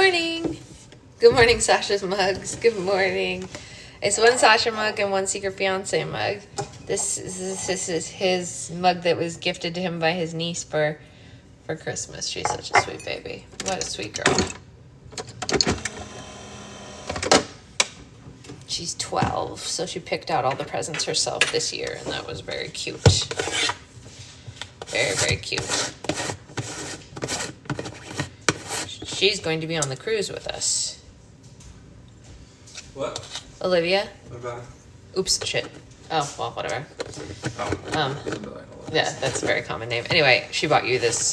morning. Good morning, Sasha's mugs. Good morning. It's one Sasha mug and one Secret Fiance mug. This is his mug that was gifted to him by his niece for Christmas. She's such a sweet baby. What a sweet girl. She's 12, so she picked out all the presents herself this year, and that was very cute. Very, very cute. She's going to be on the cruise with us. What? Olivia? What about it? Oops, shit. Oh, well, whatever. Oh. Yeah, that's a very common name. Anyway, she bought you this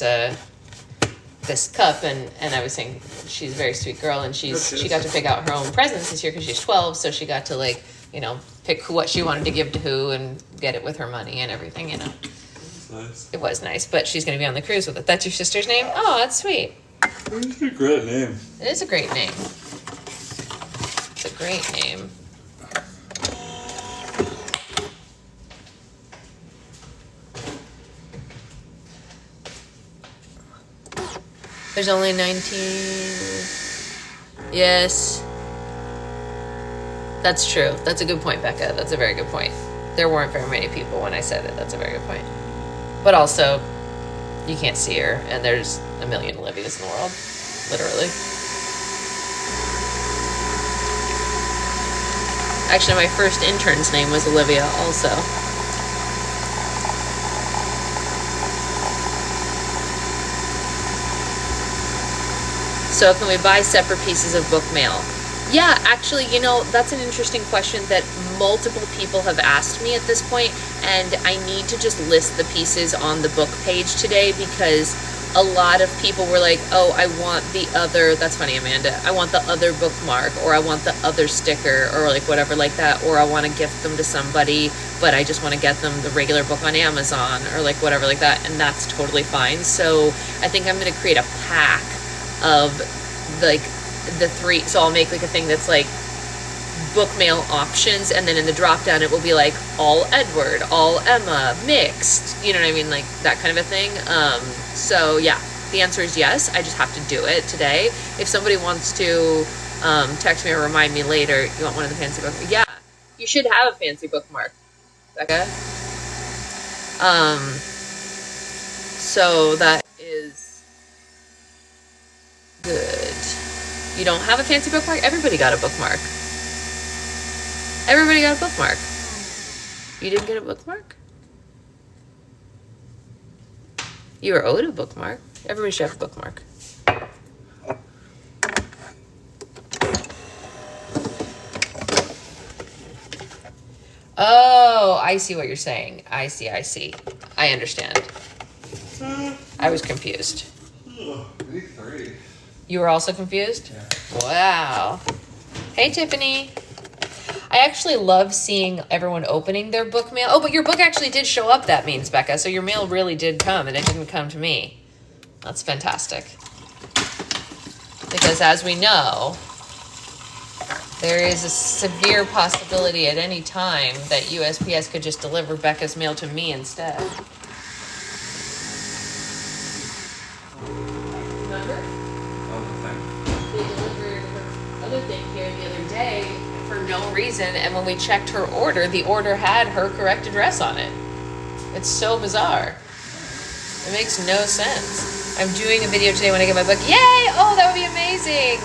this cup, and I was saying she's a very sweet girl, and she got to pick out her own presents this year because she's 12, so she got to pick what she wanted to give to who and get it with her money and everything, Nice. It was nice, but she's going to be on the cruise with it. That's your sister's name? Oh, that's sweet. It's a great name. It is a great name. It's a great name. There's only 19. Yes. That's true. That's a good point, Becca. That's a very good point. There weren't very many people when I said it. That's a very good point. But also, you can't see her, and there's a million Olivias in the world. Literally. Actually, my first intern's name was Olivia also. So can we buy separate pieces of book mail? Yeah, actually, that's an interesting question that multiple people have asked me at this point, and I need to just list the pieces on the book page today because a lot of people were like, oh, I want the other, that's funny, Amanda, I want the other bookmark, or I want the other sticker, or whatever like that, or I want to gift them to somebody, but I just want to get them the regular book on Amazon, or whatever like that, and that's totally fine. So I think I'm going to create a pack of the three, so I'll make a thing that's book mail options, and then in the drop down it will be all Edward, all Emma, mixed, you know what I mean, that kind of a thing. So yeah, the answer is yes. I just have to do it today. If somebody wants to text me or remind me later, you want one of the fancy bookmarks? Yeah, you should have a fancy bookmark, Becca. So that is good. You don't have a fancy bookmark? Everybody got a bookmark. Everybody got a bookmark. You didn't get a bookmark? You were owed a bookmark. Everybody should have a bookmark. Oh, I see what you're saying. I see. I understand. I was confused. Me three. You were also confused? Yeah. Wow. Hey, Tiffany. I actually love seeing everyone opening their book mail. Oh, but your book actually did show up, that means, Becca. So your mail really did come, and it didn't come to me. That's fantastic. Because as we know, there is a severe possibility at any time that USPS could just deliver Becca's mail to me instead. Remember? They delivered her other thing here the other day for no reason, and when we checked her order, the order had her correct address on it. It's so bizarre. It makes no sense. I'm doing a video today when I get my book. Yay! Oh, that would be amazing.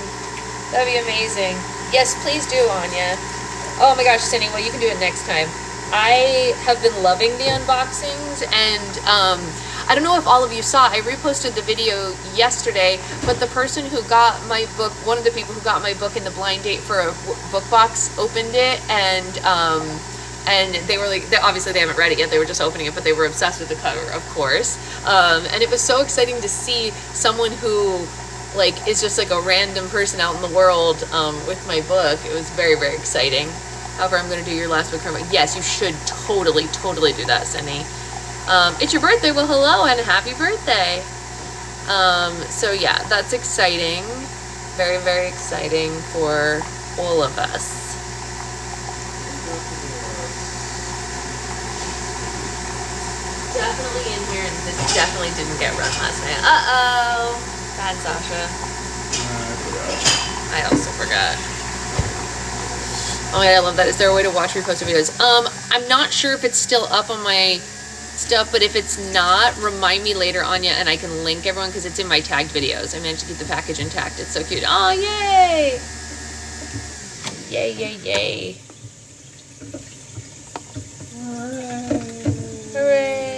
That would be amazing. Yes, please do, Anya. Oh my gosh, Cindy, well, you can do it next time. I have been loving the unboxings, and I don't know if all of you saw, I reposted the video yesterday, but the person who got my book, one of the people who got my book in the blind date for a book box opened it, and they were obviously they haven't read it yet, they were just opening it, but they were obsessed with the cover, of course. And it was so exciting to see someone who is just a random person out in the world with my book. It was very, very exciting. However, I'm going to do your last book. Yes, you should totally do that, Cindy. It's your birthday. Well, hello and happy birthday. So yeah, that's exciting. Very, very exciting for all of us. Definitely in here, and this definitely didn't get run last night. Uh-oh. Bad Sasha. I also forgot. Oh my God, I love that. Is there a way to watch reposted videos? I'm not sure if it's still up on my stuff, but if it's not, remind me later, Anya, and I can link everyone because it's in my tagged videos. I managed to keep the package intact. It's so cute. Oh, yay! Yay, yay, yay. Hooray!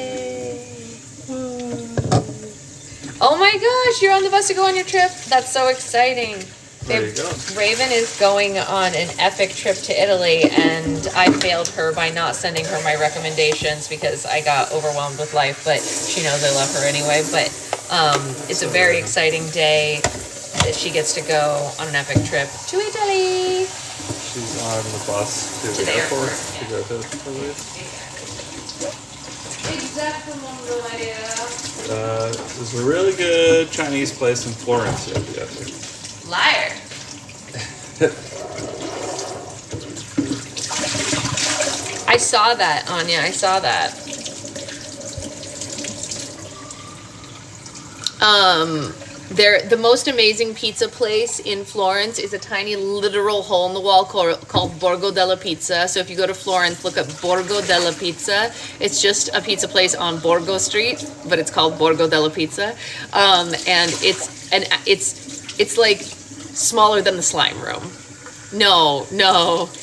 Oh my gosh, you're on the bus to go on your trip? That's so exciting. There you go. Raven is going on an epic trip to Italy, and I failed her by not sending her my recommendations because I got overwhelmed with life, but she knows I love her anyway. But it's a very exciting day that she gets to go on an epic trip to Italy. She's on the bus to the airport to go to Italy. Exactly. There's a really good Chinese place in Florence you have to go to. Liar. I saw that, Anya. I saw that. The most amazing pizza place in Florence is a tiny literal hole in the wall called Borgo della Pizza. So if you go to Florence, look up Borgo della Pizza. It's just a pizza place on Borgo Street, but it's called Borgo della Pizza. And it's like smaller than the slime room. No,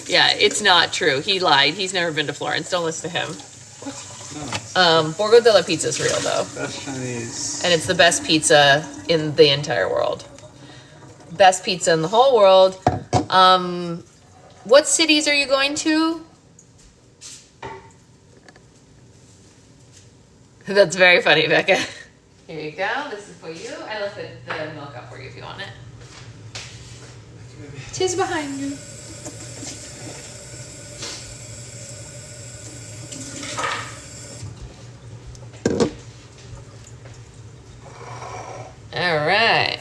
yeah, it's not true. He lied. He's never been to Florence. Don't listen to him. No. Borgo della Pizza is real though. Best Chinese. And it's the best pizza in the entire world. Best pizza in the whole world. What cities are you going to? That's very funny, Becca. Here you go. This is for you. I left the milk up for you if you want it. Tis behind you. All right.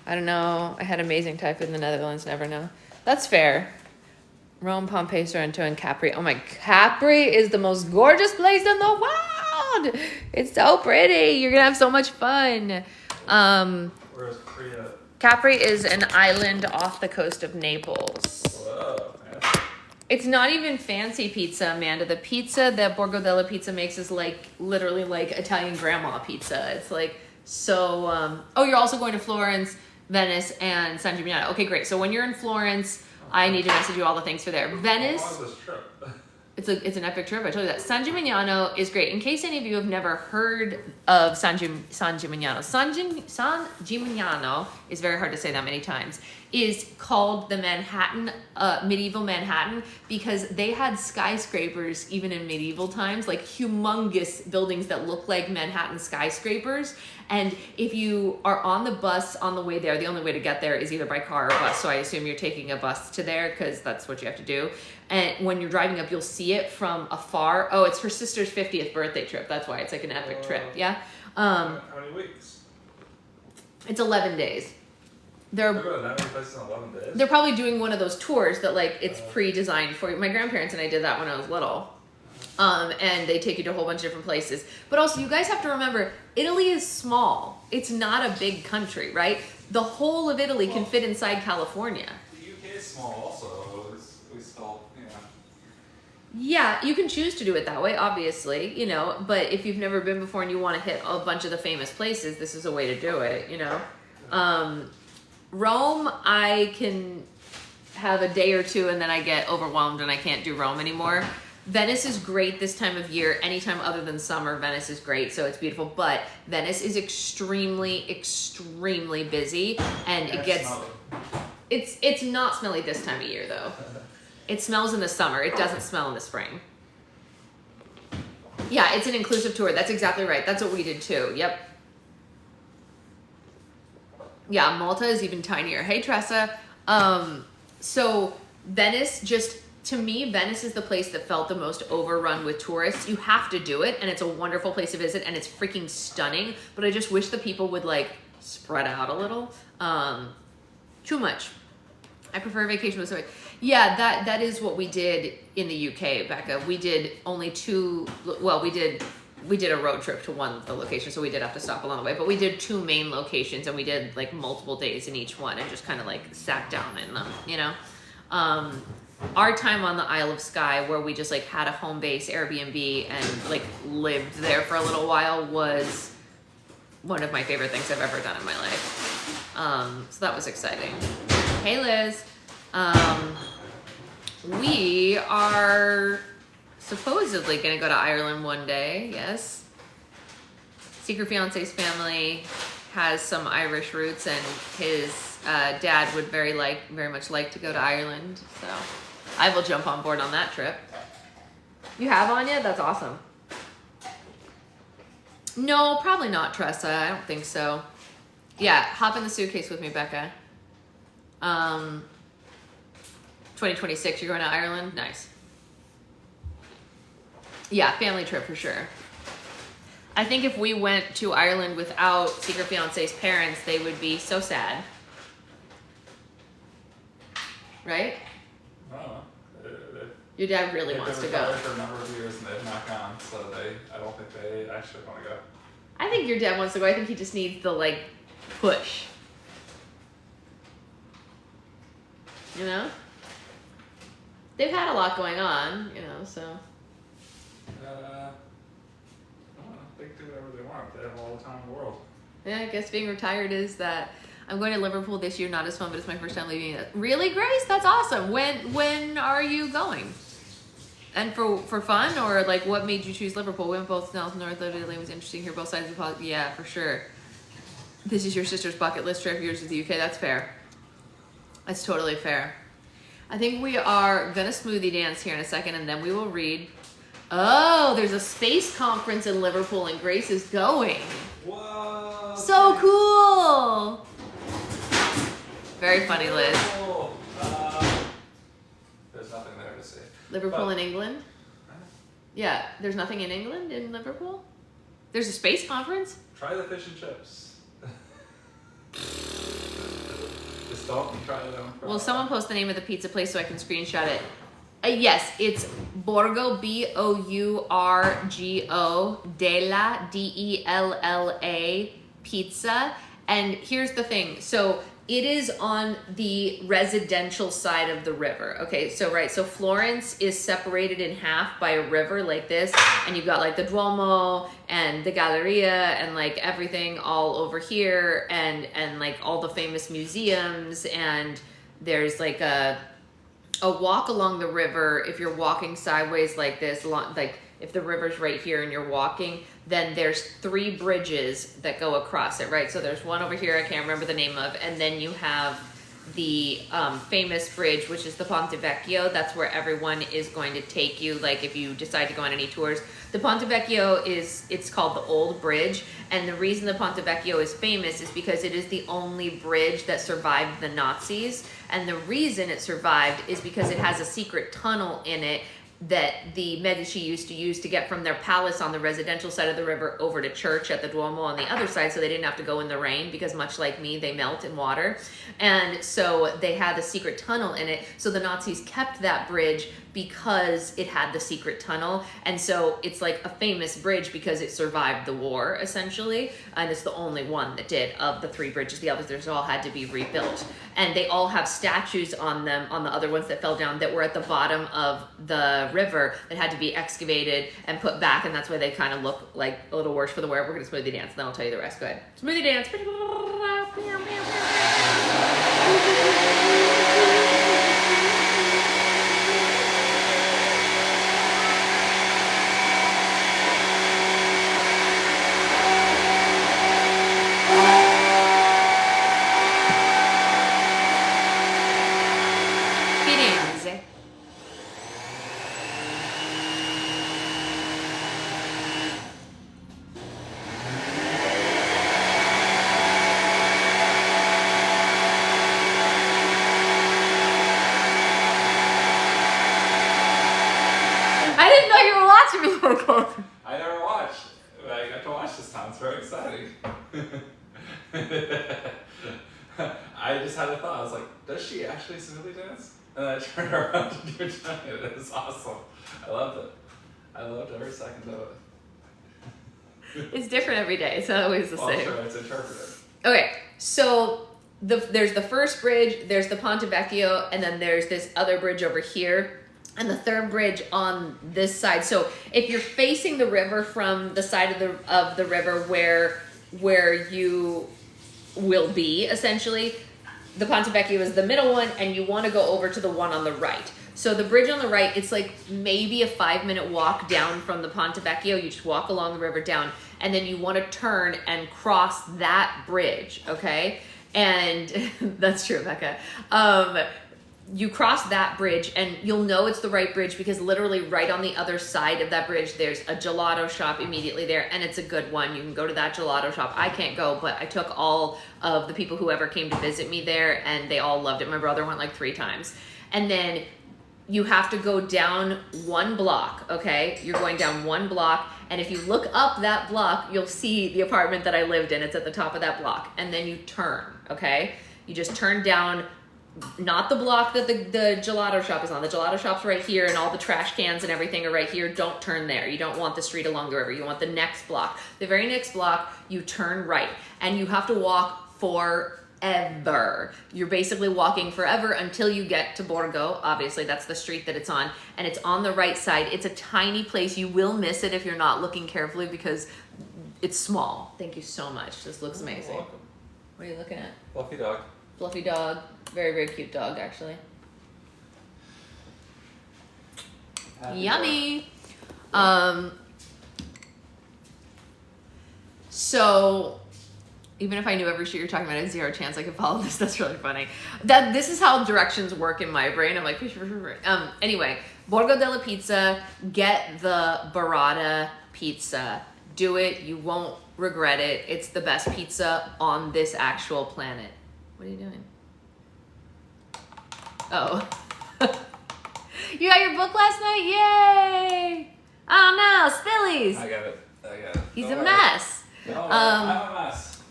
I don't know. I had amazing time in the Netherlands. Never know. That's fair. Rome, Pompeii, Sorrento, and Capri. Oh my, Capri is the most gorgeous place in the world. It's so pretty. You're gonna have so much fun. Where's Korea? Capri is an island off the coast of Naples. Whoa. Yeah. It's not even fancy pizza, Amanda. The pizza that Borgo della Pizza makes is like literally like Italian grandma pizza. It's like so. Oh, you're also going to Florence, Venice, and San Gimignano. Okay, great. So when you're in Florence, I need to message you all the things for there. Venice. How long is this trip? It's an epic trip. I told you that. San Gimignano is great. In case any of you have never heard of San Gimignano, San Gimignano is very hard to say that many times. Is called the medieval Manhattan because they had skyscrapers even in medieval times, like humongous buildings that look like Manhattan skyscrapers. And if you are on the bus on the way there, the only way to get there is either by car or bus. So I assume you're taking a bus to there because that's what you have to do. And when you're driving up, you'll see it from afar. Oh, it's her sister's 50th birthday trip. That's why it's like an epic trip. Yeah. How many weeks? It's 11 days. They're going that many places in 11 days? They're probably doing one of those tours that like it's pre-designed for you. My grandparents and I did that when I was little. And they take you to a whole bunch of different places. But also you guys have to remember, Italy is small. It's not a big country, right? The whole of Italy can fit inside California. The UK is small also. We still, Yeah, you can choose to do it that way, obviously, you know, but if you've never been before and you want to hit a bunch of the famous places, this is a way to do it, you know. Rome, I can have a day or two and then I get overwhelmed and I can't do Rome anymore. Venice is great this time of year. Anytime other than summer, Venice is great, so it's beautiful. But Venice is extremely, extremely busy, and it gets smelly. It's not smelly this time of year though. It smells in the summer. It doesn't smell in the spring. Yeah, it's an inclusive tour. That's exactly right. That's what we did too. Yep. Yeah, Malta is even tinier. Hey, Tressa. So Venice, to me, Venice is the place that felt the most overrun with tourists. You have to do it, and it's a wonderful place to visit, and it's freaking stunning. But I just wish the people would like spread out a little. Too much. I prefer vacation with somebody. Yeah, that is what we did in the UK, Becca. We did only we did we did a road trip to one of the locations, so we did have to stop along the way. But we did 2 main locations, and we did like multiple days in each one, and just kind of like sat down in them, you know. Our time on the Isle of Skye, where we just like had a home base Airbnb and like lived there for a little while, was one of my favorite things I've ever done in my life. So that was exciting. Hey Liz, we are supposedly gonna go to Ireland one day. Yes, Secret Fiance's family has some Irish roots, and his dad would very much like to go to Ireland. So I will jump on board on that trip. You have, Anya? That's awesome. No, probably not, Tressa. I don't think so. Yeah, hop in the suitcase with me, Becca. 2026, you're going to Ireland? Nice. Yeah, family trip for sure. I think if we went to Ireland without Secret Fiance's parents, they would be so sad. Right? I don't know. Your dad really wants to go. For a number of years and they've not gone, so I don't think they actually want to go. I think your dad wants to go. I think he just needs the like push. You know? They've had a lot going on, you know, so. I don't know. They can do whatever they want. They have all the time in the world. Yeah, I guess being retired is that. I'm going to Liverpool this year, not as fun, but it's my first time leaving it. Really, Grace? That's awesome. When are you going? And for fun, or like what made you choose Liverpool? We went both south, north of Italy. It was interesting here, both sides of the politics. Yeah, for sure. This is your sister's bucket list trip. Yours is the UK. That's fair. That's totally fair. I think we are gonna smoothie dance here in a second, and then we will read. Oh, there's a space conference in Liverpool, and Grace is going. Whoa! So cool. Very funny, Liz. There's nothing there to see. Liverpool in England? Yeah, there's nothing in England, in Liverpool? There's a space conference? Try the fish and chips. Just don't try them. Will someone post the name of the pizza place so I can screenshot it? Yes, it's Borgo, Bourgo, Della, Della, Pizza. And here's the thing. So it is on the residential side of the river. Okay, so Florence is separated in half by a river like this, and you've got like the Duomo and the Galleria and like everything all over here, and like all the famous museums, and there's like a walk along the river. If you're walking sideways like this, like if the river's right here and you're walking, then there's 3 bridges that go across it, right? So there's one over here I can't remember the name of, and then you have the famous bridge, which is the Ponte Vecchio. That's where everyone is going to take you, like if you decide to go on any tours. The Ponte Vecchio it's called the Old Bridge, and the reason the Ponte Vecchio is famous is because it is the only bridge that survived the Nazis, and the reason it survived is because it has a secret tunnel in it that the Medici used to use to get from their palace on the residential side of the river over to church at the Duomo on the other side, so they didn't have to go in the rain, because much like me, they melt in water. And so they had a secret tunnel in it, so the Nazis kept that bridge because it had the secret tunnel. And so it's like a famous bridge because it survived the war, essentially, and it's the only one that did of the 3 bridges. The others all had to be rebuilt, and they all have statues on them, on the other ones that fell down, that were at the bottom of the river, that had to be excavated and put back, and that's why they kind of look like a little worse for the wear. We're gonna smoothie dance, then I'll tell you the rest. Go ahead. Smoothie dance. I never watched. I got to watch this time. It's very exciting. I just had a thought. I was like, does she actually smoothie dance? And then I turned around to do it. It was awesome. I loved it. I loved every second of it. It's different every day. It's not always the same. Sure, it's interpretive. Okay, so there's the first bridge, there's the Ponte Vecchio, and then there's this other bridge over here, and the third bridge on this side. So if you're facing the river from the side of the river where you will be, essentially, the Ponte Vecchio is the middle one, and you want to go over to the one on the right. So the bridge on the right, it's like maybe a 5-minute walk down from the Ponte Vecchio. You just walk along the river down, and then you want to turn and cross that bridge, okay? And that's true, Becca. You cross that bridge, and you'll know it's the right bridge because literally right on the other side of that bridge, there's a gelato shop immediately there, and it's a good one. You can go to that gelato shop. I can't go, but I took all of the people who ever came to visit me there, and they all loved it. My brother went like 3 times. And then you have to go down 1 block, okay? You're going down 1 block, and if you look up that block, you'll see the apartment that I lived in. It's at the top of that block, and then you turn, okay? You just turn down, not the block that the gelato shop is on. The gelato shop's right here, and all the trash cans and everything are right here. Don't turn there. You don't want the street along the river. You want the next block. The very next block, you turn right, and you have to walk forever. You're basically walking forever until you get to Borgo. Obviously, that's the street that it's on, and it's on the right side. It's a tiny place. You will miss it if you're not looking carefully because it's small. Thank you so much. This looks amazing. Welcome. What are you looking at? Fluffy dog. Fluffy dog. Very, very cute dog, actually. Yummy. So even if I knew every street you're talking about, I had 0 chance I could follow this. That's really funny. This is how directions work in my brain. I'm like, anyway, Borgo della Pizza, get the burrata pizza. Do it. You won't regret it. It's the best pizza on this actual planet. What are you doing? Oh. You got your book last night? Yay! Oh no, Spillies! I got it. He's a mess. No, I'm a mess.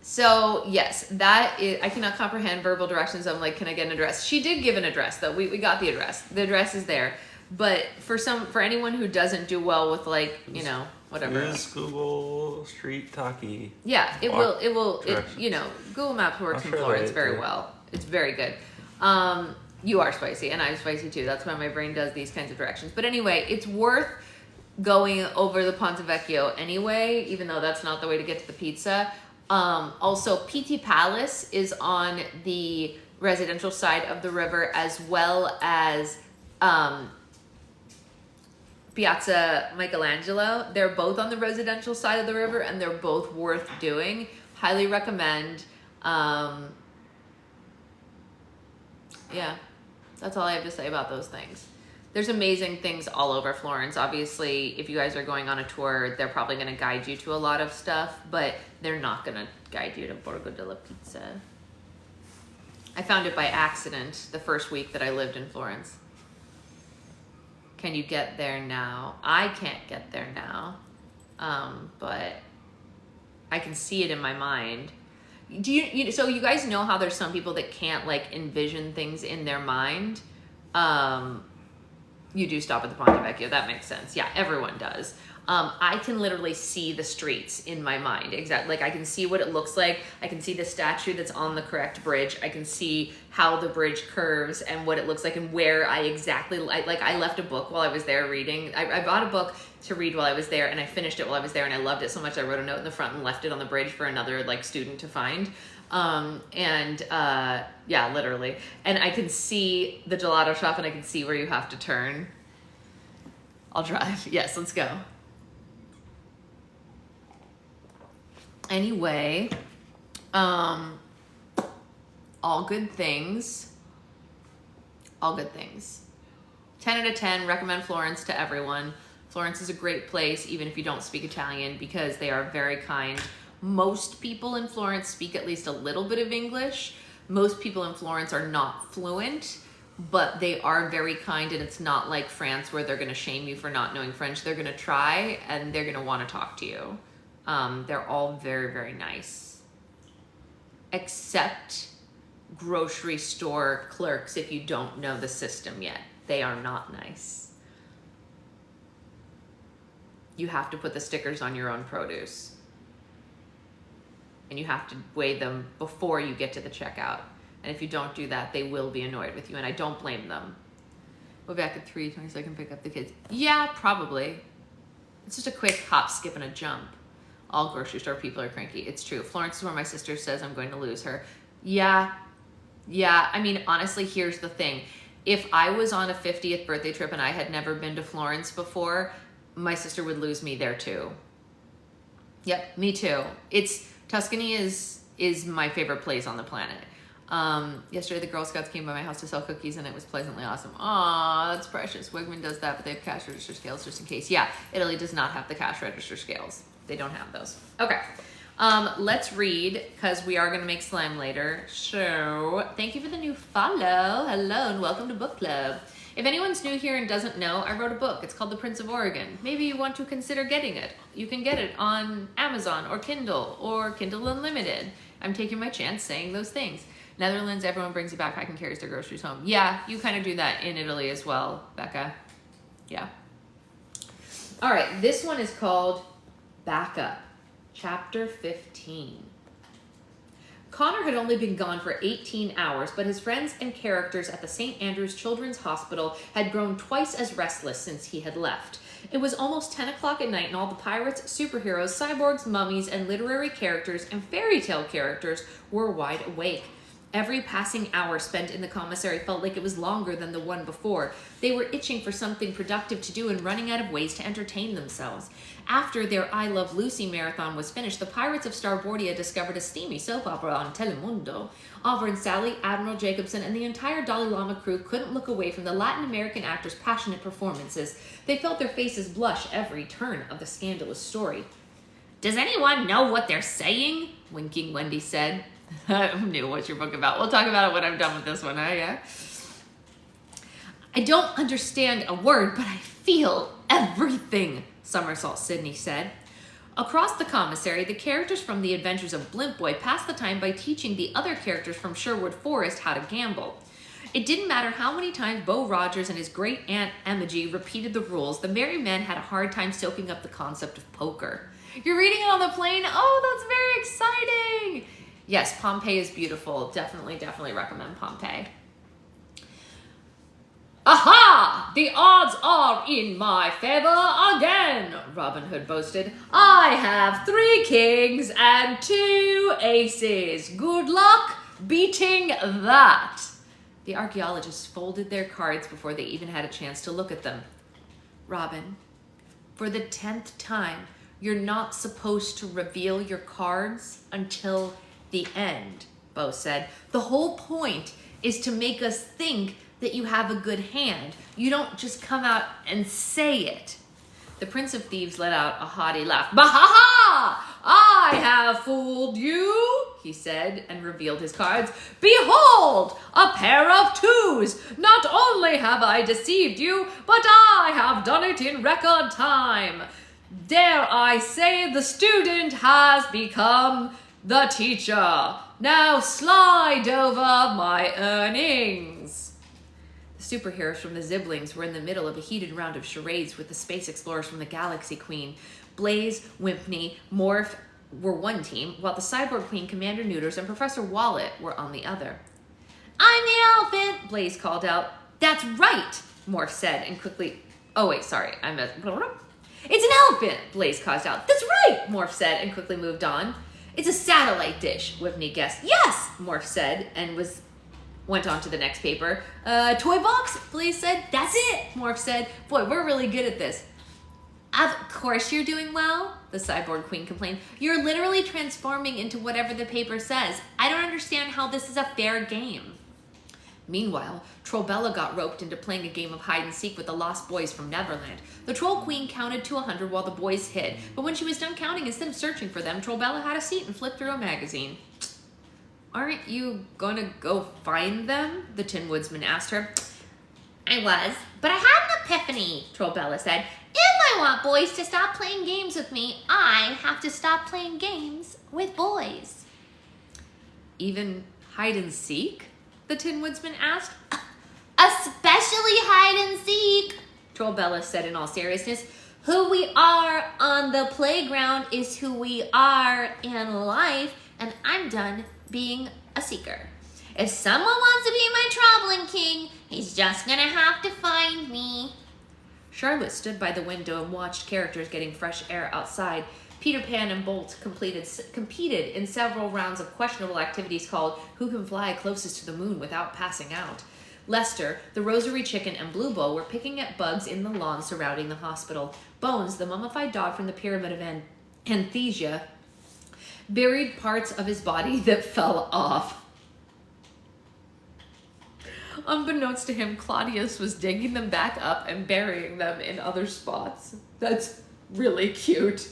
So yes, that is, I cannot comprehend verbal directions. I'm like, can I get an address? She did give an address though. We got the address. The address is there. But for anyone who doesn't do well with like, you know, whatever. Use Google Street Talkie. Yeah, it will, you know, Google Maps works in Florence very well. It's very good. You are spicy and I'm spicy too. That's why my brain does these kinds of directions. But anyway, it's worth going over the Ponte Vecchio anyway, even though that's not the way to get to the pizza. Also, Pitti Palace is on the residential side of the river, as well as Piazza Michelangelo. They're both on the residential side of the river, and they're both worth doing. Highly recommend. Yeah, that's all I have to say about those things. There's amazing things all over Florence. Obviously, if you guys are going on a tour, they're probably going to guide you to a lot of stuff, but they're not going to guide you to Borgo della Pizza. I found it by accident the first week that I lived in Florence. Can you get there now? I can't get there now, but I can see it in my mind. So you guys know how there's some people that can't like envision things in their mind? You do stop at the Ponte Vecchio. That makes sense. Yeah, everyone does. I can literally see the streets in my mind. Exactly. Like I can see what it looks like. I can see the statue that's on the correct bridge. I can see how the bridge curves and what it looks like and where I exactly like. I left a book while I was there reading. I bought a book to read while I was there, and I finished it while I was there, and I loved it so much I wrote a note in the front and left it on the bridge for another like student to find. Yeah, literally. And I can see the gelato shop, and I can see where you have to turn. I'll drive. Yes, let's go. Anyway, all good things. All good things. 10 out of 10, recommend Florence to everyone. Florence is a great place, even if you don't speak Italian, because they are very kind. Most people in Florence speak at least a little bit of English. Most people in Florence are not fluent, but they are very kind, and it's not like France where they're going to shame you for not knowing French. They're going to try, and they're going to want to talk to you. They're all very, very nice. Except grocery store clerks if you don't know the system yet. They are not nice. you have to put the stickers on your own produce. And you have to weigh them before you get to the checkout. And if you don't do that, they will be annoyed with you, and I don't blame them. We'll be back at 3:20 so I can pick up the kids. Yeah, probably. It's just a quick hop, skip, and a jump. All grocery store people are cranky. It's true. Florence is where my sister says I'm going to lose her. Yeah. I mean, honestly, here's the thing. If I was on a 50th birthday trip and I had never been to Florence before, my sister would lose me there too. Yep, me too. Tuscany is my favorite place on the planet. Yesterday the Girl Scouts came by my house to sell cookies and it was pleasantly awesome. Aw, that's precious. Wegman does that, but they have cash register scales just in case. Yeah, Italy does not have the cash register scales. They don't have those. Okay. Let's read, because we are going to make slime later. So, thank you for the new follow. Hello, and welcome to Book Club. If anyone's new here and doesn't know, I wrote a book. It's called The Prince of Oregon. Maybe you want to consider getting it. You can get it on Amazon or Kindle Unlimited. I'm taking my chance saying those things. Netherlands, everyone brings a backpack and carries their groceries home. Yeah, you kind of do that in Italy as well, Becca. Yeah. All right, this one is called Backup, Chapter 15. Connor had only been gone for 18 hours, but his friends and characters at the St. Andrew's Children's Hospital had grown twice as restless since he had left. It was almost 10 o'clock at night and all the pirates, superheroes, cyborgs, mummies, and literary characters and fairy tale characters were wide awake. Every passing hour spent in the commissary felt like it was longer than the one before. They were itching for something productive to do and running out of ways to entertain themselves. After their I Love Lucy marathon was finished, the Pirates of Starboardia discovered a steamy soap opera on Telemundo. Oliver and Sally, Admiral Jacobson, and the entire Dalai Lama crew couldn't look away from the Latin American actors' passionate performances. They felt their faces blush every turn of the scandalous story. "Does anyone know what they're saying?" Winking Wendy said. I knew what's your book about. We'll talk about it when I'm done with this one, huh? Yeah. "I don't understand a word, but I feel everything," Somersault Sidney said. Across the commissary, the characters from The Adventures of Blimp Boy passed the time by teaching the other characters from Sherwood Forest how to gamble. It didn't matter how many times Beau Rogers and his great aunt Emoji repeated the rules, the merry men had a hard time soaking up the concept of poker. "You're reading it on the plane? Oh, that's very exciting!" Yes, Pompeii is beautiful. Definitely recommend Pompeii. "Aha! The odds are in my favor again," Robin Hood boasted. "I have 3 kings and 2 aces. Good luck beating that." The archaeologists folded their cards before they even had a chance to look at them. "Robin, for the 10th time, you're not supposed to reveal your cards until the end," Beau said. "The whole point is to make us think that you have a good hand. You don't just come out and say it." The Prince of Thieves let out a haughty laugh. "Bah-ha-ha! I have fooled you," he said, and revealed his cards. "Behold, a pair of 2s. Not only have I deceived you, but I have done it in record time. Dare I say the student has become the teacher. Now slide over my earnings." The superheroes from the Ziblings were in the middle of a heated round of charades with the space explorers from the Galaxy Queen. Blaze, Wimpy, Morph were one team, while the Cyborg Queen, Commander Neuters, and Professor Wallet were on the other. "I'm the elephant," Blaze called out. "That's right," Morph said, and quickly... Oh, wait, sorry. "It's an elephant," Blaze caused out. "That's right," Morph said, and quickly moved on. "It's a satellite dish," Whitney guessed. "Yes," Morph said, and went on to the next paper. "Toy box," Blaze said. "That's it," Morph said. "Boy, we're really good at this." "Of course you're doing well," the Cyborg Queen complained. "You're literally transforming into whatever the paper says. I don't understand how this is a fair game." Meanwhile, Trollbella got roped into playing a game of hide-and-seek with the Lost Boys from Neverland. The Troll Queen counted to 100 while the boys hid, but when she was done counting, instead of searching for them, Trollbella had a seat and flipped through a magazine. "Aren't you gonna go find them?" the Tin Woodsman asked her. "I was, but I had an epiphany," Trollbella said. "If I want boys to stop playing games with me, I have to stop playing games with boys." "Even hide-and-seek?" the Tin Woodsman asked. "Especially hide and seek," Trollbella said in all seriousness. Who we are on the playground is who we are in life, and I'm done being a seeker. If someone wants to be my traveling king, he's just gonna have to find me. Charlotte stood by the window and watched characters getting fresh air outside. Peter Pan and Bolt competed in several rounds of questionable activities called Who Can Fly Closest to the Moon Without Passing Out. Lester, the rosary chicken, and Blue Bow were picking at bugs in the lawn surrounding the hospital. Bones, the mummified dog from the Pyramid of Anthesia, buried parts of his body that fell off. Unbeknownst to him, Claudius was digging them back up and burying them in other spots. That's really cute.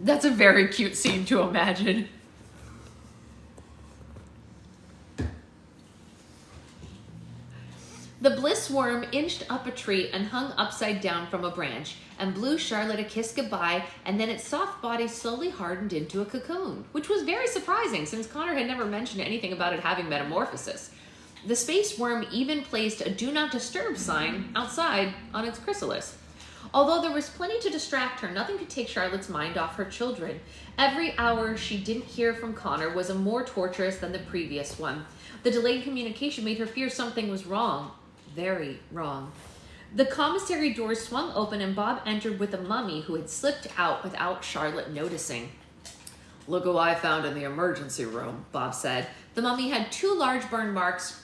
That's a very cute scene to imagine. The bliss worm inched up a tree and hung upside down from a branch and blew Charlotte a kiss goodbye, and then its soft body slowly hardened into a cocoon, which was very surprising since Connor had never mentioned anything about it having metamorphosis. The space worm even placed a do not disturb sign outside on its chrysalis. Although there was plenty to distract her, nothing could take Charlotte's mind off her children. Every hour she didn't hear from Connor was more torturous than the previous one. The delayed communication made her fear something was wrong. Very wrong. The commissary doors swung open and Bob entered with a mummy who had slipped out without Charlotte noticing. "Look who I found in the emergency room," Bob said. The mummy had 2 large burn marks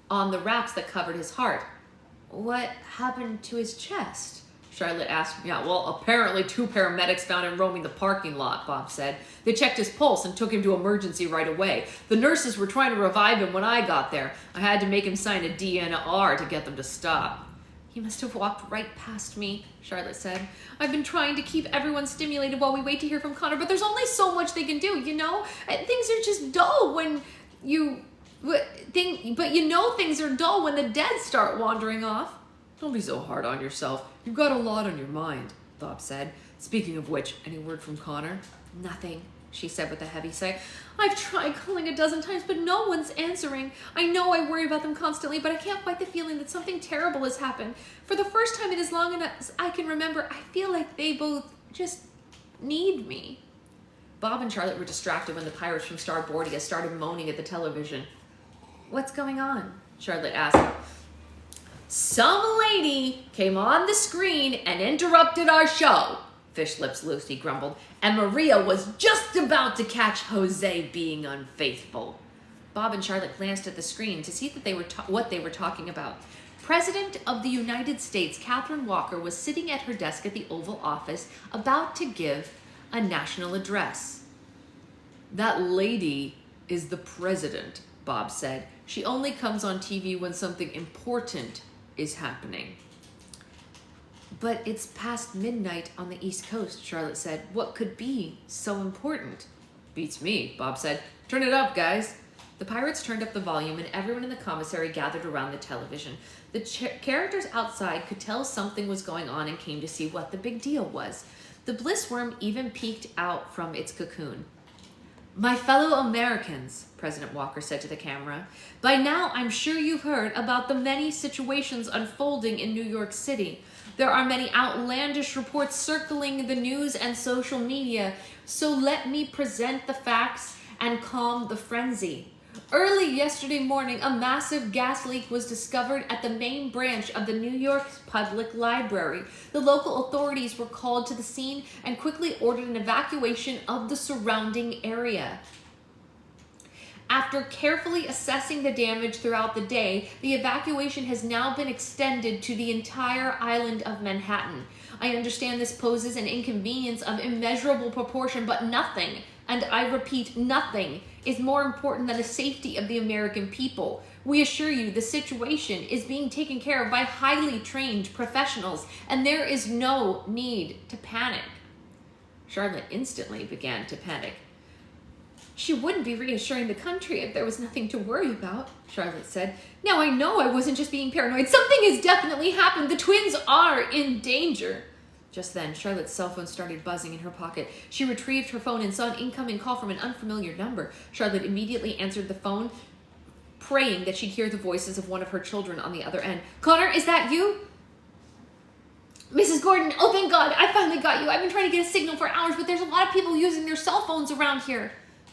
on the wraps that covered his heart. "What happened to his chest?" Charlotte asked. "Yeah, well, apparently 2 paramedics found him roaming the parking lot," Bob said. "They checked his pulse and took him to emergency right away. The nurses were trying to revive him when I got there. I had to make him sign a DNR to get them to stop." "He must have walked right past me," Charlotte said. "I've been trying to keep everyone stimulated while we wait to hear from Connor, but there's only so much they can do, you know? Things are just dull when you... But you know things are dull when the dead start wandering off." "Don't be so hard on yourself. You've got a lot on your mind," Bob said. "Speaking of which, any word from Connor?" "Nothing," she said with a heavy sigh. "I've tried calling a dozen times, but no one's answering. I know I worry about them constantly, but I can't fight the feeling that something terrible has happened. For the first time in as long as I can remember, I feel like they both just need me." Bob and Charlotte were distracted when the pirates from Starboardia started moaning at the television. "What's going on?" Charlotte asked. "Some lady came on the screen and interrupted our show," Fish Lips Lucy grumbled, "and Maria was just about to catch Jose being unfaithful." Bob and Charlotte glanced at the screen to see that what they were talking about. President of the United States, Catherine Walker, was sitting at her desk at the Oval Office about to give a national address. "That lady is the president," Bob said. "She only comes on TV when something important is happening." "But it's past midnight on the East Coast," Charlotte said. "What could be so important?" "Beats me," Bob said. "Turn it up, guys." The pirates turned up the volume and everyone in the commissary gathered around the television. The characters outside could tell something was going on and came to see what the big deal was. The bliss worm even peeked out from its cocoon. "My fellow Americans," President Walker said to the camera, "by now I'm sure you've heard about the many situations unfolding in New York City. There are many outlandish reports circling the news and social media, so let me present the facts and calm the frenzy. Early yesterday morning, a massive gas leak was discovered at the main branch of the New York Public Library. The local authorities were called to the scene and quickly ordered an evacuation of the surrounding area. After carefully assessing the damage throughout the day, the evacuation has now been extended to the entire island of Manhattan. I understand this poses an inconvenience of immeasurable proportion, but nothing, and I repeat, nothing, is more important than the safety of the American people. We assure you the situation is being taken care of by highly trained professionals, and there is no need to panic." Charlotte instantly began to panic. "She wouldn't be reassuring the country if there was nothing to worry about," Charlotte said. "Now I know I wasn't just being paranoid. Something has definitely happened. The twins are in danger." Just then, Charlotte's cell phone started buzzing in her pocket. She retrieved her phone and saw an incoming call from an unfamiliar number. Charlotte immediately answered the phone, praying that she'd hear the voices of one of her children on the other end. "Connor, is that you?" Mrs. Gordon, oh thank God, I finally got you. I've been trying to get a signal for hours, but there's a lot of people using their cell phones around here.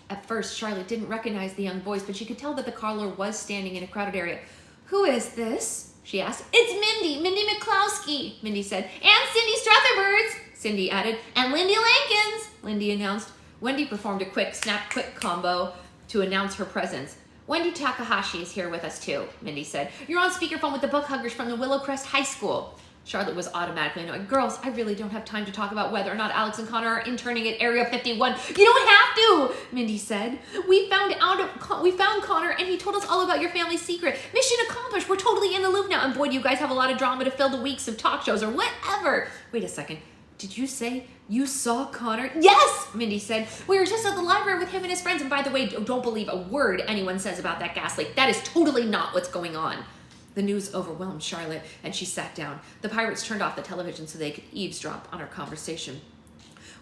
At first, Charlotte didn't recognize the young voice, but she could tell that the caller was standing in a crowded area. Who is this? She asked. It's Mindy McCloskey, Mindy said. And Cindy Strutherbirds, Cindy added. And Lindy Lankins, Lindy announced. Wendy performed a quick snap-quick combo to announce her presence. Wendy Takahashi is here with us too, Mindy said. You're on speakerphone with the book huggers from the Willowcrest High School. Charlotte was automatically annoyed. Girls, I really don't have time to talk about whether or not Alex and Connor are interning at Area 51. You don't have to, Mindy said. We found Connor and he told us all about your family's secret. Mission accomplished. We're totally in the loop now. And boy, do you guys have a lot of drama to fill the weeks of talk shows or whatever. Wait a second. Did you say you saw Connor? Yes, Mindy said. We were just at the library with him and his friends. And by the way, don't believe a word anyone says about that gas leak. That is totally not what's going on. The news overwhelmed Charlotte, and she sat down. The pirates turned off the television so they could eavesdrop on our conversation.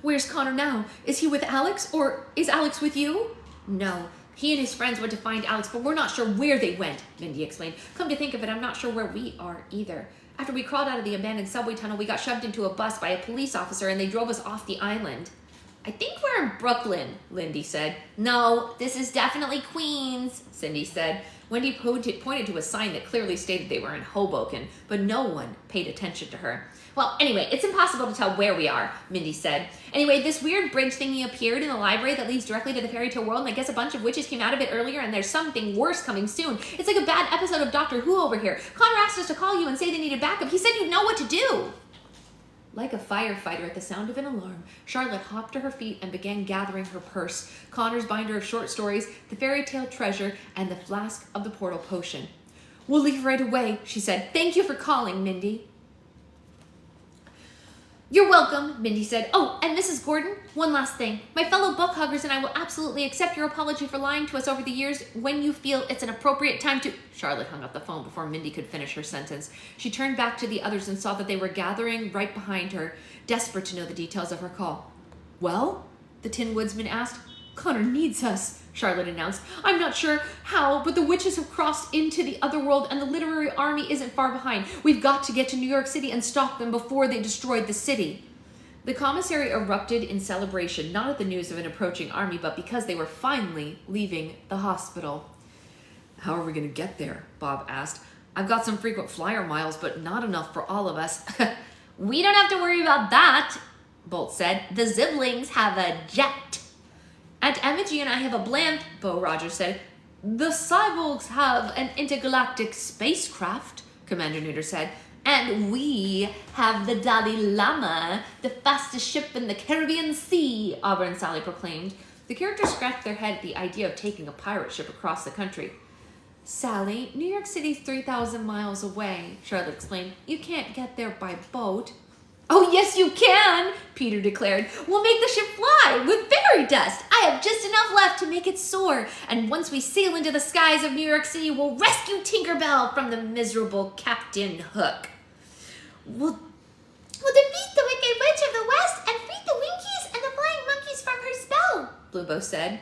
Where's Connor now? Is he with Alex, or is Alex with you? No. He and his friends went to find Alex, but we're not sure where they went, Mindy explained. Come to think of it, I'm not sure where we are either. After we crawled out of the abandoned subway tunnel, we got shoved into a bus by a police officer, and they drove us off the island. I think we're in Brooklyn, Lindy said. No, this is definitely Queens, Cindy said. Wendy pointed to a sign that clearly stated they were in Hoboken, but no one paid attention to her. Well, anyway, it's impossible to tell where we are, Mindy said. Anyway, this weird bridge thingy appeared in the library that leads directly to the fairy tale world, and I guess a bunch of witches came out of it earlier, and there's something worse coming soon. It's like a bad episode of Doctor Who over here. Connor asked us to call you and say they needed backup. He said you'd know what to do. Like a firefighter at the sound of an alarm, Charlotte hopped to her feet and began gathering her purse, Connor's binder of short stories, the fairy tale treasure, and the flask of the portal potion. We'll leave right away, she said. Thank you for calling, Mindy. You're welcome, Mindy said. Oh, and Mrs. Gordon, one last thing. My fellow book huggers and I will absolutely accept your apology for lying to us over the years when you feel it's an appropriate time to... Charlotte hung up the phone before Mindy could finish her sentence. She turned back to the others and saw that they were gathering right behind her, desperate to know the details of her call. Well? The Tin Woodsman asked. Connor needs us, Charlotte announced. I'm not sure how, but the witches have crossed into the other world and the literary army isn't far behind. We've got to get to New York City and stop them before they destroyed the city. The commissary erupted in celebration, not at the news of an approaching army, but because they were finally leaving the hospital. How are we going to get there? Bob asked. I've got some frequent flyer miles, but not enough for all of us. We don't have to worry about that, Bolt said. The Ziblings have a jet. Aunt Emma-G and I have a blimp, Beau Rogers said. The Cyborgs have an intergalactic spacecraft, Commander Neuter said. And we have the Dalai Lama, the fastest ship in the Caribbean Sea, Auburn Sally proclaimed. The characters scratched their head at the idea of taking a pirate ship across the country. Sally, New York City's 3,000 miles away, Charlotte explained. You can't get there by boat. Oh, yes, you can, Peter declared. We'll make the ship fly with fairy dust. I have just enough left to make it soar. And once we sail into the skies of New York City, we'll rescue Tinkerbell from the miserable Captain Hook. We'll defeat the Wicked Witch of the West and free the Winkies and the Flying Monkeys from her spell, Bluebeau said.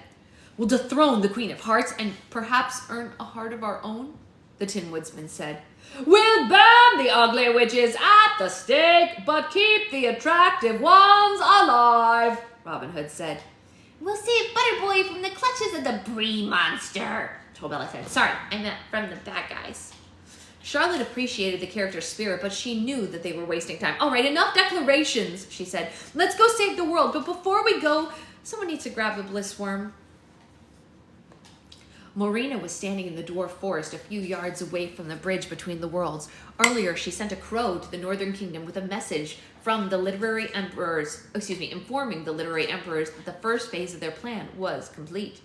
We'll dethrone the Queen of Hearts and perhaps earn a heart of our own, the Tin Woodsman said. We'll burn the ugly witches at the stake, but keep the attractive ones alive, Robin Hood said. We'll save Butterboy from the clutches of the Brie monster, Tobella said. Sorry, I meant from the bad guys. Charlotte appreciated the character's spirit, but she knew that they were wasting time. All right, enough declarations, she said. Let's go save the world, but before we go, someone needs to grab the bliss worm. Morena was standing in the dwarf forest a few yards away from the bridge between the worlds. Earlier, she sent a crow to the Northern Kingdom with a message from the literary emperors, informing the literary emperors that the first phase of their plan was complete.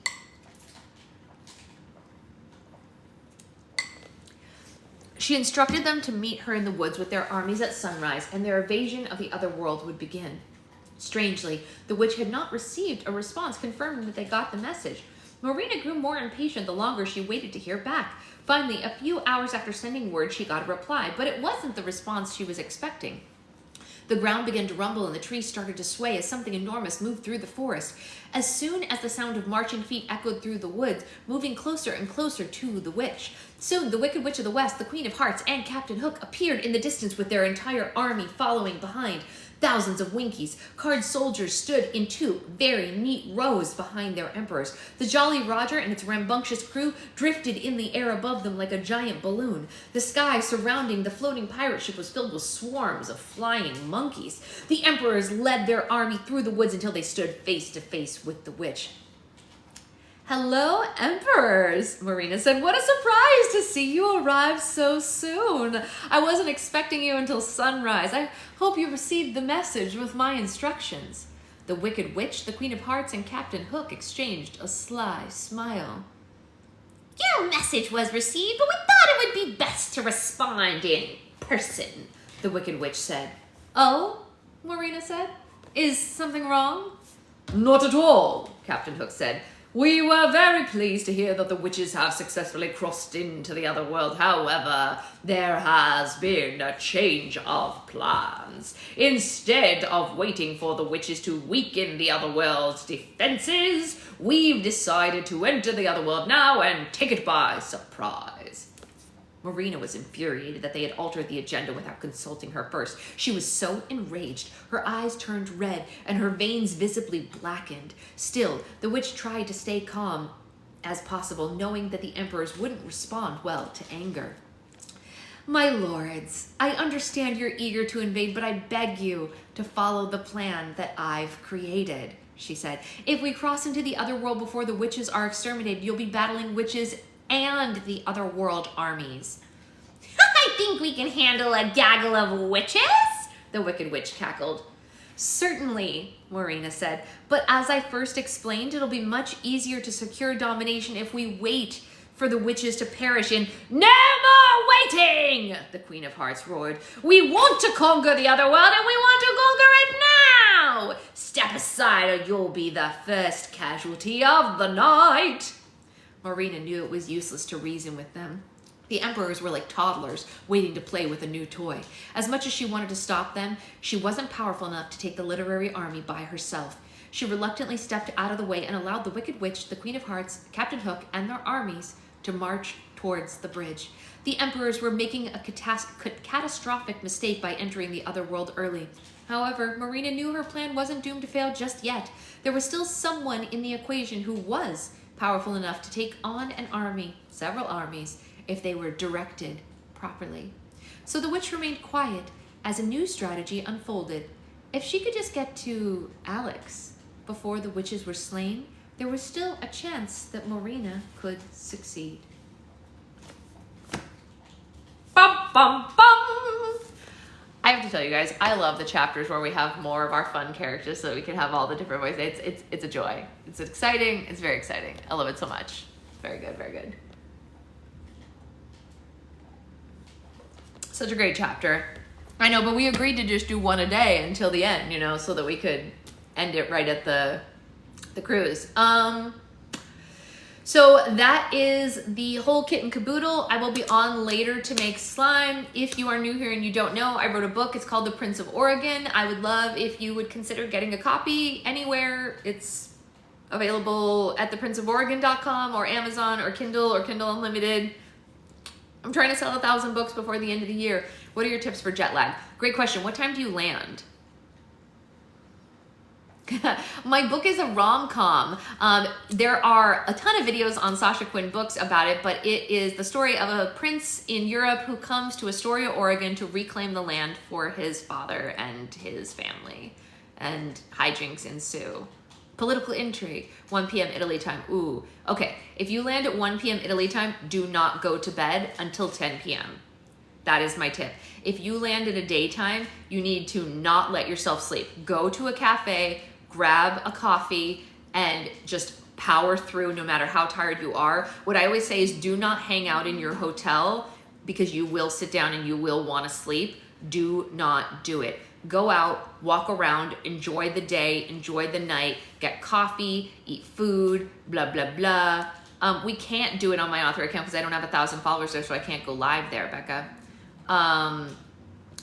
She instructed them to meet her in the woods with their armies at sunrise, and their invasion of the other world would begin. Strangely, the witch had not received a response confirming that they got the message. Morena grew more impatient the longer she waited to hear back. Finally, a few hours after sending word, she got a reply, but it wasn't the response she was expecting. The ground began to rumble and the trees started to sway as something enormous moved through the forest. As soon as the sound of marching feet echoed through the woods, moving closer and closer to the witch. Soon the Wicked Witch of the West, the Queen of Hearts, and Captain Hook appeared in the distance with their entire army following behind. Thousands of Winkies, card soldiers, stood in two very neat rows behind their emperors. The Jolly Roger and its rambunctious crew drifted in the air above them like a giant balloon. The sky surrounding the floating pirate ship was filled with swarms of flying monkeys. The emperors led their army through the woods until they stood face to face with the witch. "Hello, Emperors," Marina said. "What a surprise to see you arrive so soon. I wasn't expecting you until sunrise. I hope you received the message with my instructions." The Wicked Witch, the Queen of Hearts, and Captain Hook exchanged a sly smile. "Your message was received, but we thought it would be best to respond in person," the Wicked Witch said. "Oh?" Marina said. "Is something wrong?" "Not at all," Captain Hook said. "We were very pleased to hear that the witches have successfully crossed into the other world. However, there has been a change of plans. Instead of waiting for the witches to weaken the other world's defenses, we've decided to enter the other world now and take it by surprise." Marina was infuriated that they had altered the agenda without consulting her first. She was so enraged, her eyes turned red and her veins visibly blackened. Still, the witch tried to stay calm as possible, knowing that the emperors wouldn't respond well to anger. "My lords, I understand you're eager to invade, but I beg you to follow the plan that I've created," she said. "If we cross into the other world before the witches are exterminated, you'll be battling witches and the other world armies." "I think we can handle a gaggle of witches," the Wicked Witch cackled. "Certainly," Marina said, "but as I first explained, it'll be much easier to secure domination if we wait for the witches to perish in—" "No more waiting!" the Queen of Hearts roared. "We want to conquer the other world and we want to conquer it now! Step aside or you'll be the first casualty of the night." Marina knew it was useless to reason with them. The emperors were like toddlers waiting to play with a new toy. As much as she wanted to stop them, she wasn't powerful enough to take the literary army by herself. She reluctantly stepped out of the way and allowed the Wicked Witch, the Queen of Hearts, Captain Hook, and their armies to march towards the bridge. The emperors were making a catastrophic mistake by entering the other world early. However, Marina knew her plan wasn't doomed to fail just yet. There was still someone in the equation who was powerful enough to take on an army, several armies, if they were directed properly. So the witch remained quiet as a new strategy unfolded. If she could just get to Alex before the witches were slain, there was still a chance that Marina could succeed. Bum, bum, bum! I have to tell you guys, I love the chapters where we have more of our fun characters so that we can have all the different voices. It's a joy. It's exciting. It's very exciting. I love it so much. Very good, very good. Such a great chapter. I know, but we agreed to just do one a day until the end, you know, so that we could end it right at the cruise. So that is the whole kit and caboodle. I will be on later to make slime. If you are new here and you don't know, I wrote a book. It's called The Prince of Oregon. I would love if you would consider getting a copy anywhere. It's available at theprinceoforegon.com or Amazon or Kindle Unlimited. I'm trying to sell 1,000 books before the end of the year. What are your tips for jet lag? Great question. What time do you land? My book is a rom-com. There are a ton of videos on Sasha Quinn Books about it, but it is the story of a prince in Europe who comes to Astoria, Oregon to reclaim the land for his father and his family. And hijinks ensue. Political intrigue, 1 p.m. Italy time. Ooh, okay. If you land at 1 p.m. Italy time, do not go to bed until 10 p.m. That is my tip. If you land at a daytime, you need to not let yourself sleep. Go to a cafe, grab a coffee, and just power through no matter how tired you are. What I always say is do not hang out in your hotel because you will sit down and you will want to sleep. Do not do it. Go out, walk around, enjoy the day, enjoy the night, get coffee, eat food, blah, blah, blah. We can't do it on my author account because I don't have 1,000 followers there, so I can't go live there, Becca.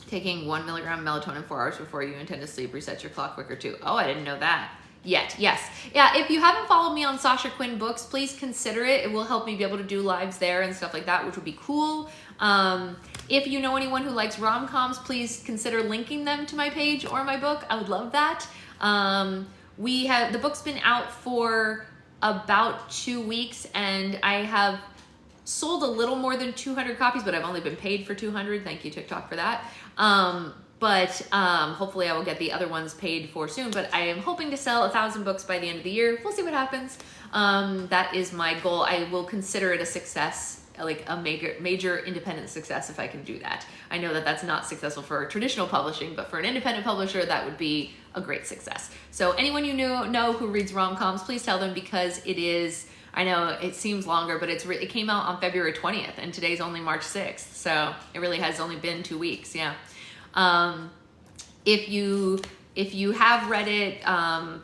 Taking 1 milligram melatonin 4 hours before you intend to sleep resets your clock quicker too. Oh, I didn't know that. Yet, yes. Yeah, if you haven't followed me on Sasha Quinn Books, please consider it. It will help me be able to do lives there and stuff like that, which would be cool. If you know anyone who likes rom-coms, please consider linking them to my page or my book. I would love that. The book's been out for about 2 weeks, and I have sold a little more than 200 copies, but I've only been paid for 200. Thank you, TikTok, for that. Hopefully I will get the other ones paid for soon, but I am hoping to sell 1,000 books by the end of the year. We'll see what happens. That is my goal. I will consider it a success, like a major independent success, if I can do that. I know that that's not successful for traditional publishing, but for an independent publisher, that would be a great success. So anyone you know who reads rom-coms, please tell them, because it is, I know it seems longer, but it came out on February 20th, and today's only March 6th, so it really has only been 2 weeks, yeah. If you have read it,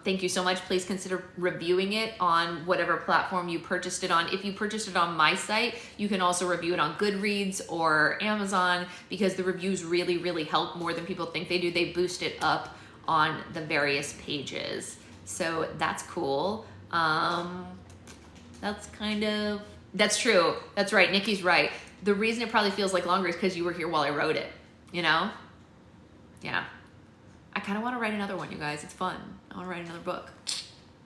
thank you so much. Please consider reviewing it on whatever platform you purchased it on. If you purchased it on my site, you can also review it on Goodreads or Amazon, because the reviews really, really help more than people think they do. They boost it up on the various pages. So that's cool. That's true. That's right. Nikki's right. The reason it probably feels like longer is because you were here while I wrote it, you know? Yeah. I kind of want to write another one, you guys. It's fun. I want to write another book.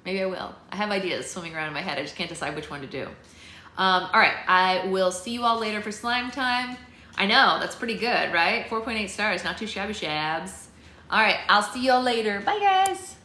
Maybe I will. I have ideas swimming around in my head. I just can't decide which one to do. All right. I will see you all later for slime time. I know. That's pretty good, right? 4.8 stars. Not too shabby shabs. All right. I'll see you all later. Bye, guys.